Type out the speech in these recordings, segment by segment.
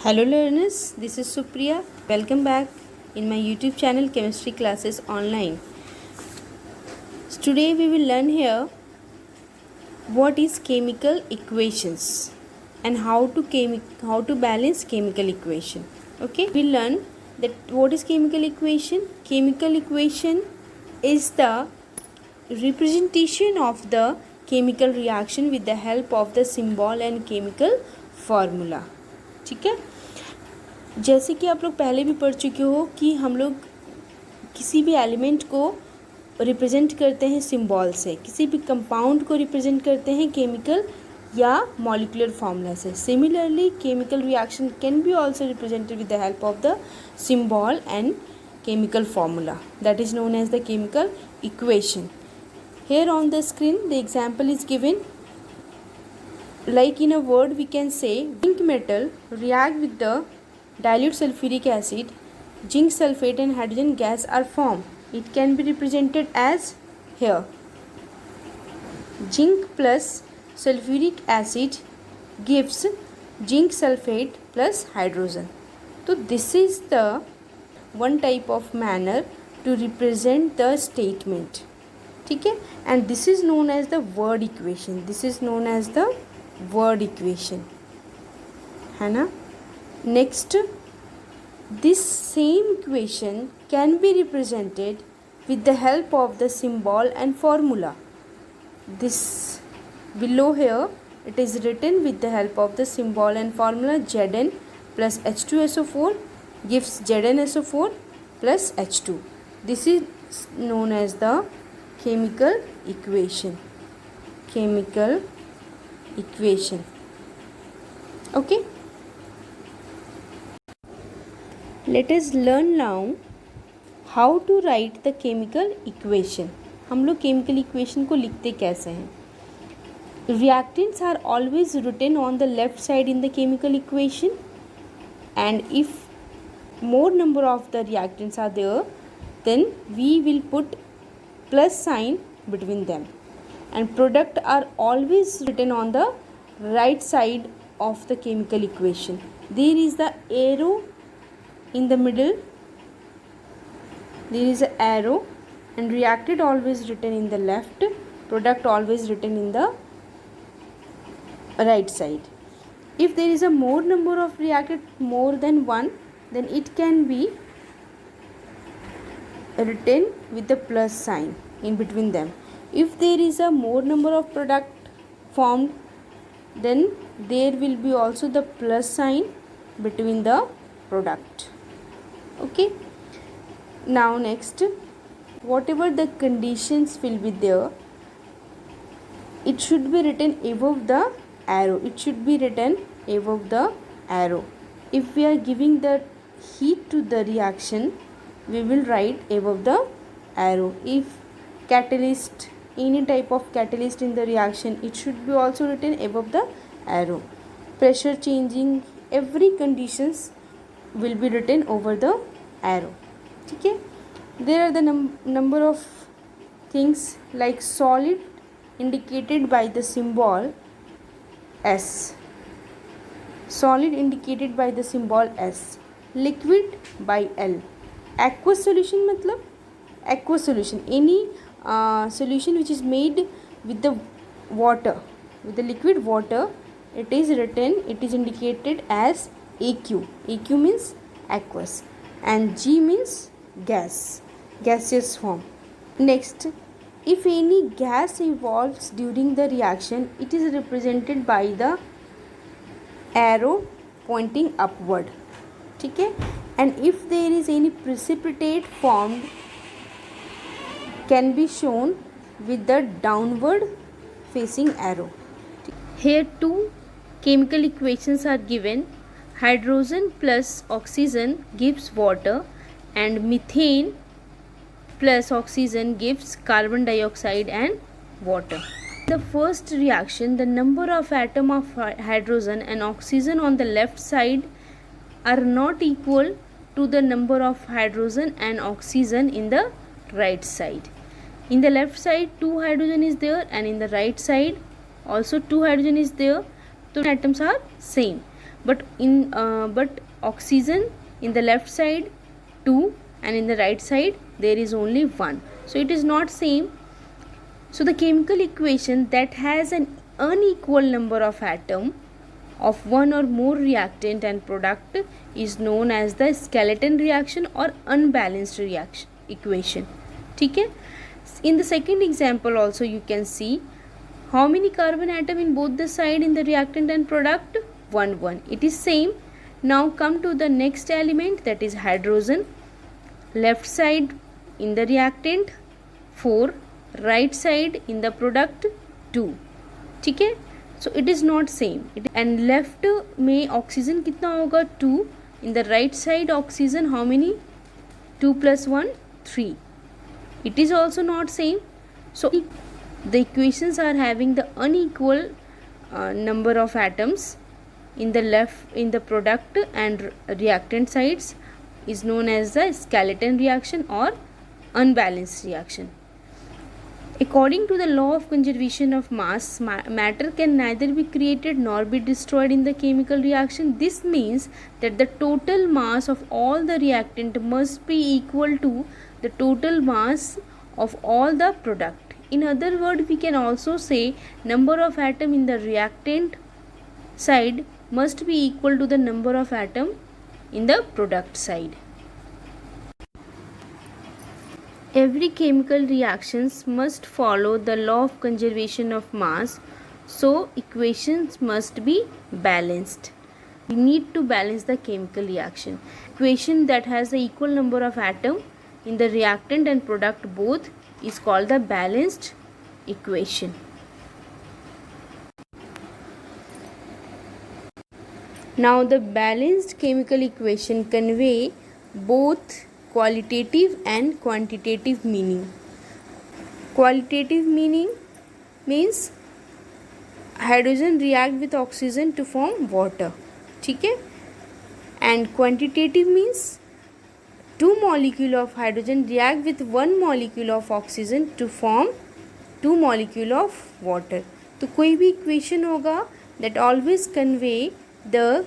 Hello learners, this is Supriya. Welcome back in my YouTube channel Chemistry Classes Online. So today we will learn here what is chemical equations and how to balance chemical equation. Okay, we learn that what is chemical equation. Chemical equation is the representation of the chemical reaction with the help of the symbol and chemical formula. ठीक है, जैसे कि आप लोग पहले भी पढ़ चुके हो कि हम लोग किसी भी एलिमेंट को रिप्रेजेंट करते हैं सिंबल से, किसी भी कंपाउंड को रिप्रेजेंट करते हैं केमिकल या मॉलिक्यूलर फार्मूला से. Similarly chemical reaction can be also represented with the help of the symbol and chemical formula, that is known as the chemical equation. Here on the screen the example is given. Like in a word we can say zinc metal react with the dilute sulfuric acid, zinc sulfate and hydrogen gas are formed. It can be represented as here zinc plus sulfuric acid gives zinc sulfate plus hydrogen. So this is the one type of manner to represent the statement. ठीक है, and this is known as the word equation. This is known as the word equation, है ना. Next, this same equation can be represented with the help of the symbol and formula. This below here it is written with the help of the symbol and formula. Zn plus H2SO4 gives ZnSO4 plus H2. This is known as the chemical equation. Chemical equation. Okay. Let us learn now how to write the chemical equation. हम लोग chemical equation को लिखते कैसे हैं. Reactants are always written on the left side in the chemical equation, and if more number of the reactants are there, then we will put plus sign between them, and product are always written on the right side of the chemical equation. There is the arrow in the middle, there is an arrow, and reactant always written in the left, product always written in the right side. If there is a more number of reactant, more than one, then it can be written with the plus sign in between them. If there is a more number of product formed, then there will be also the plus sign between the product. Okay. Now next, whatever the conditions will be there, it should be written above the arrow. It should be written above the arrow. If we are giving the heat to the reaction, we will write above the arrow. If catalyst, any type of catalyst in the reaction, it should be also written above the arrow. Pressure changing, every conditions will be written over the arrow. Okay. There are the number of things like solid indicated by the symbol S. Solid indicated by the symbol S. Liquid by L. Aqueous solution मतलब aqueous solution, any solution which is made with the water, with the liquid water, it is written, it is indicated as AQ. AQ means aqueous, and G means gas, gaseous form. Next, if any gas evolves during the reaction, it is represented by the arrow pointing upward. ठीक है, and if there is any precipitate formed, can be shown with the downward facing arrow. Here two chemical equations are given. Hydrogen plus oxygen gives water, and methane plus oxygen gives carbon dioxide and water. The first reaction, the number of atom of hydrogen and oxygen on the left side are not equal to the number of hydrogen and oxygen in the right side. In the left side 2 hydrogen is there, and in the right side also 2 hydrogen is there. So atoms are same, but oxygen in the left side 2 and in the right side there is only 1, so it is not same. So the chemical equation that has an unequal number of atom of one or more reactant and product is known as the skeleton reaction or unbalanced reaction equation. ठीक है. In the second example also you can see how many carbon atom in both the side in the reactant and product, 1. It is same. Now come to the next element, that is hydrogen. Left side in the reactant 4, right side in the product 2. ठीक है. So it is not same. And left में oxygen कितना होगा 2. In the right side oxygen how many? 2 plus 1 3. It is also not same. So the equations are having the unequal number of atoms in the product and reactant sides is known as the skeleton reaction or unbalanced reaction. According to the law of conservation of mass, matter can neither be created nor be destroyed in the chemical reaction. This means that the total mass of all the reactant must be equal to the total mass of all the product. In other words, we can also say number of atom in the reactant side must be equal to the number of atom in the product side. Every chemical reactions must follow the law of conservation of mass, so equations must be balanced. We need to balance the chemical reaction. Equation that has the equal number of atom in the reactant and product both is called the balanced equation. Now the balanced chemical equation convey both qualitative and quantitative meaning. Qualitative meaning means hydrogen react with oxygen to form water. ठीक है. And quantitative means 2 molecule of hydrogen react with 1 molecule of oxygen to form 2 molecule of water. तो कोई भी equation होगा that always convey the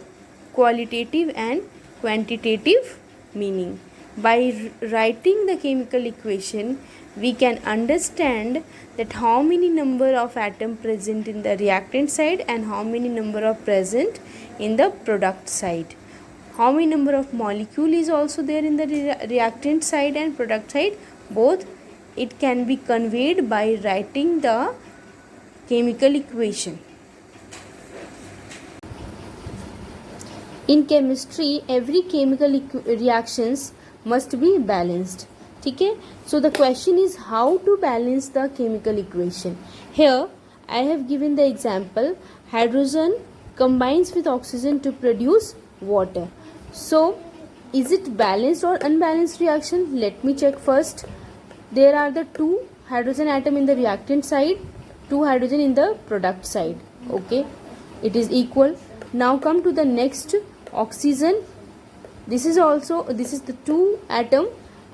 qualitative and quantitative meaning. By writing the chemical equation, we can understand that how many number of atom present in the reactant side and how many number of present in the product side. How many number of molecule is also there in the reactant side and product side, both it can be conveyed by writing the chemical equation. In chemistry, every chemical reactions must be balanced. ठीक है. So the question is how to balance the chemical equation. Here I have given the example, hydrogen combines with oxygen to produce water. So is it balanced or unbalanced reaction? Let me check first. There are the 2 hydrogen atom in the reactant side, 2 hydrogen in the product side. Okay, it is equal. Now come to the next, oxygen. This is the 2 atom,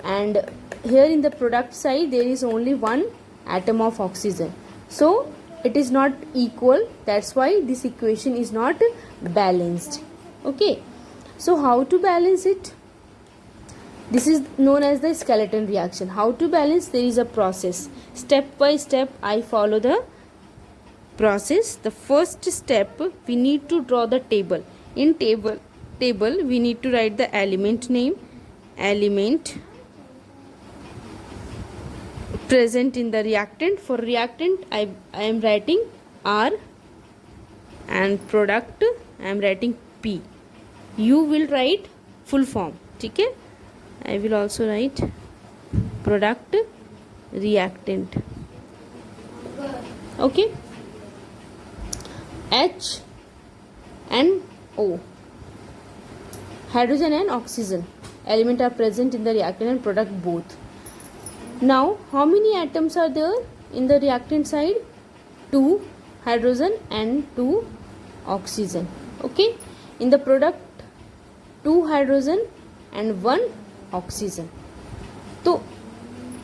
and here in the product side there is only 1 atom of oxygen, so it is not equal. That's why this equation is not balanced. Okay, so how to balance it? This is known as the skeleton reaction. How to balance? There is a process. Step by step I follow the process. The first step, we need to draw the table. In table we need to write the element name, element present in the reactant. For reactant I am writing R, and product I am writing P. You will write full form. ठीक है. I will also write product, reactant. Okay. H and O, hydrogen and oxygen element are present in the reactant and product both. Now how many atoms are there in the reactant side? 2 hydrogen and 2 oxygen. Okay. In the product 2 hydrogen and 1 oxygen. तो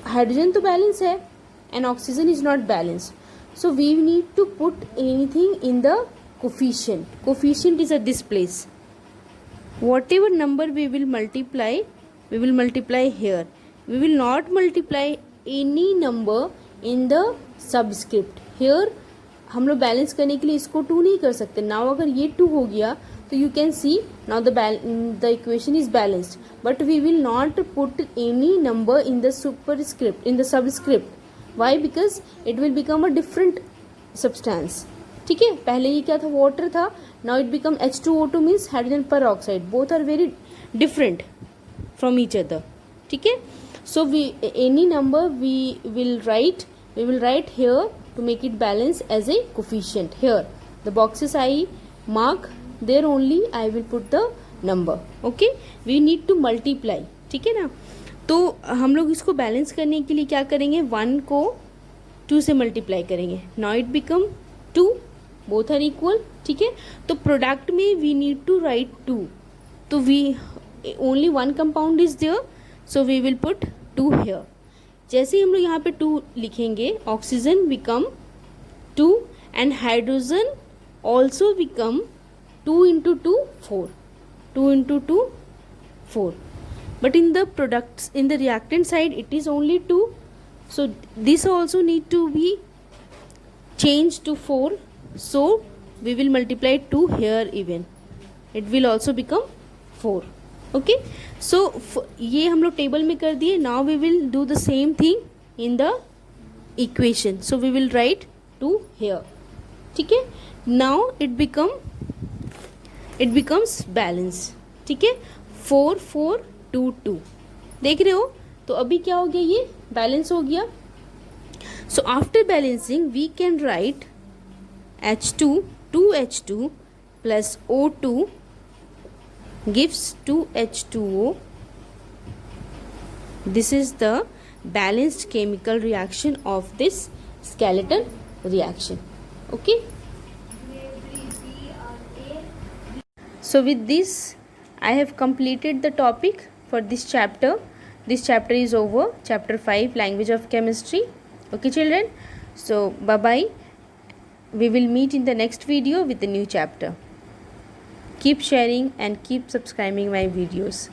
hydrogen तो balance है and oxygen is not balanced. So we need to put anything in the coefficient is at this place. Whatever number we will multiply here. We will not multiply any number in the subscript. Here हम लोग balance करने के लिए इसको 2 नहीं कर सकते. Now अगर ये 2 हो गया तो you can see now the equation is balanced, but we will not put any number in the superscript, in the subscript. Why? Because it will become a different substance. ठीक है, पहले ये क्या था, वाटर था. Now it become H2O2 means hydrogen peroxide. Both are very different from each other. ठीक है, so we any number we will write here to make it balance as a coefficient. Here the boxes I mark, there only I will put the number. Okay, we need to multiply. ठीक है ना, तो हम लोग इसको balance करने के लिए क्या करेंगे, 1 को 2 से मल्टीप्लाई करेंगे. Now it become 2, both are equal. ठीक है, तो प्रोडक्ट में वी नीड टू राइट 2. तो we only 1 compound is there, so we will put 2 here. जैसे ही हम लोग यहाँ पे 2 लिखेंगे, oxygen become 2 and hydrogen also become 2 into 2 4, 2 into 2 4. But in the products, in the reactant side, it is only 2. So this also need to be changed to 4. So we will multiply 2 here even. It will also become 4. Okay, so ये हम लोग table में कर दिए. Now we will do the same thing in the equation. So we will write 2 here. ठीक है, now it becomes balance. ठीक है, 4 4 2 2. देख रहे हो, तो अभी क्या हो गया, ये बैलेंस हो गया. So after balancing we can write H2 2H2 plus O2 gives 2H2O. This is the balanced chemical reaction of this skeleton reaction. Okay, so with this I have completed the topic for this chapter. This chapter is over, chapter 5, language of chemistry. Okay children, so bye bye. We will meet in the next video with a new chapter. Keep sharing and keep subscribing my videos.